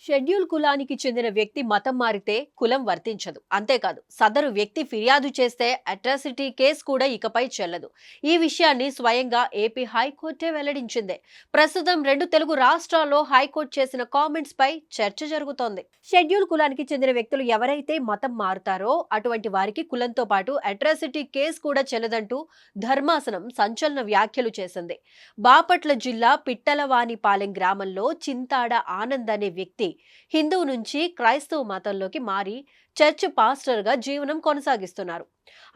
Schedule కులానికి చెందిన వ్యక్తి మతం మారితే కులం వర్తించదు. అంతేకాదు సదరు వ్యక్తి ఫిర్యాదు చేస్తే అట్రాసిటీ కేసు కూడా ఇకపై చెల్లదు. ఈ విషయాన్ని స్వయంగా ఏపీ హైకోర్టే వెల్లడించింది. ప్రస్తుతం రెండు తెలుగు రాష్ట్రాల్లో హైకోర్టు చేసిన కామెంట్స్ పై చర్చ జరుగుతోంది. షెడ్యూల్ కులానికి చెందిన వ్యక్తులు ఎవరైతే మతం మారుతారో అటువంటి వారికి కులంతో పాటు అట్రాసిటీ కేసు కూడా చెల్లదంటూ ధర్మాసనం సంచలన వ్యాఖ్యలు చేసింది. బాపట్ల జిల్లా పిట్టలవానిపాలెం గ్రామంలో చింతాడ ఆనంద్ అనే వ్యక్తి హిందువు నుంచి క్రైస్తవ మతంలోకి మారి చర్చ్ పాస్టర్గా జీవనం కొనసాగిస్తున్నారు.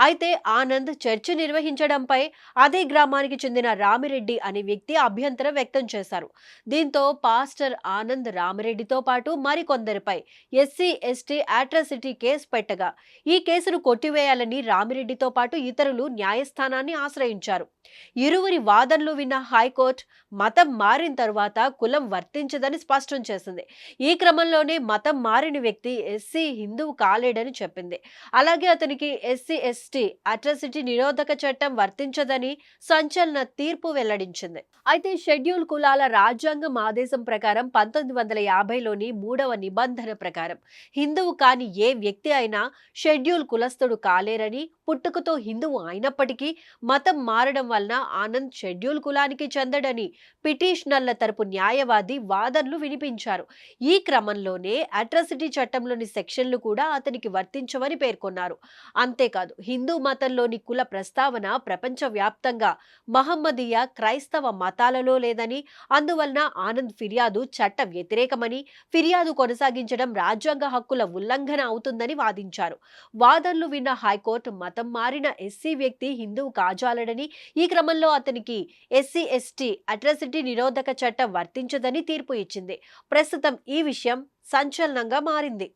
అయితే ఆనంద్ చర్చి నిర్వహించడంపై అదే గ్రామానికి చెందిన రామిరెడ్డి అనే వ్యక్తి అభ్యంతరం వ్యక్తం చేశారు. దీంతో పాస్టర్ ఆనంద్ రామిరెడ్డితో పాటు మరికొందరిపై ఎస్సీ ఎస్టీ అట్రాసిటీ కేసు పెట్టగా ఈ కేసును కొట్టివేయాలని రామిరెడ్డితో పాటు ఇతరులు న్యాయస్థానాన్ని ఆశ్రయించారు. ఇరువురి వాదనలు విన్న హైకోర్టు మతం మారిన తరువాత కులం వర్తించదని స్పష్టం చేసింది. ఈ క్రమంలోనే మతం మారిన వ్యక్తి ఎస్సీ హిందువు కాలేడని చెప్పింది. అలాగే అతనికి ఎస్సీ ఎస్టీ అట్రాసిటీ నిరోధక చట్టం వర్తించదని సంచలన తీర్పు వెల్లడించింది. అయితే షెడ్యూల్ కులాల రాజ్యాంగం ఆదేశం ప్రకారం 1950లోని 3వ నిబంధన ప్రకారం హిందువు కాని ఏ వ్యక్తి అయినా షెడ్యూల్ కులస్తుడు కాలేరని, పుట్టుకతో హిందువు అయినప్పటికీ మతం మారడం వలన ఆనంద్ షెడ్యూల్ కులానికి చెందడని పిటిషనర్ల తరపు న్యాయవాది వాదనలు వినిపించారు. ఈ క్రమంలోనే అట్రాసిటీ చట్టంలోని సెక్షన్లు కూడా అతనికి వర్తించవని పేర్కొన్నారు. అంతేకాదు హిందూ మతంలోని కుల ప్రస్తావన ప్రపంచవ్యాప్తంగా మహమ్మదీయ క్రైస్తవ మతాలలో లేదని, అందువలన ఆనంద్ ఫిర్యాదు చట్ట వ్యతిరేకమని, ఫిర్యాదు కొనసాగించడం రాజ్యాంగ హక్కుల ఉల్లంఘన అవుతుందని వాదించారు. వాదనలు విన్న హైకోర్టు మతం మారిన ఎస్సీ వ్యక్తి హిందువు కాజాలడని, ఈ క్రమంలో అతనికి ఎస్సీ ఎస్టీ అట్రాసిటీ నిరోధక చట్టం వర్తించదని తీర్పు ఇచ్చింది. ప్రస్తుతం ఈ విషయం సంచలనంగా మారింది.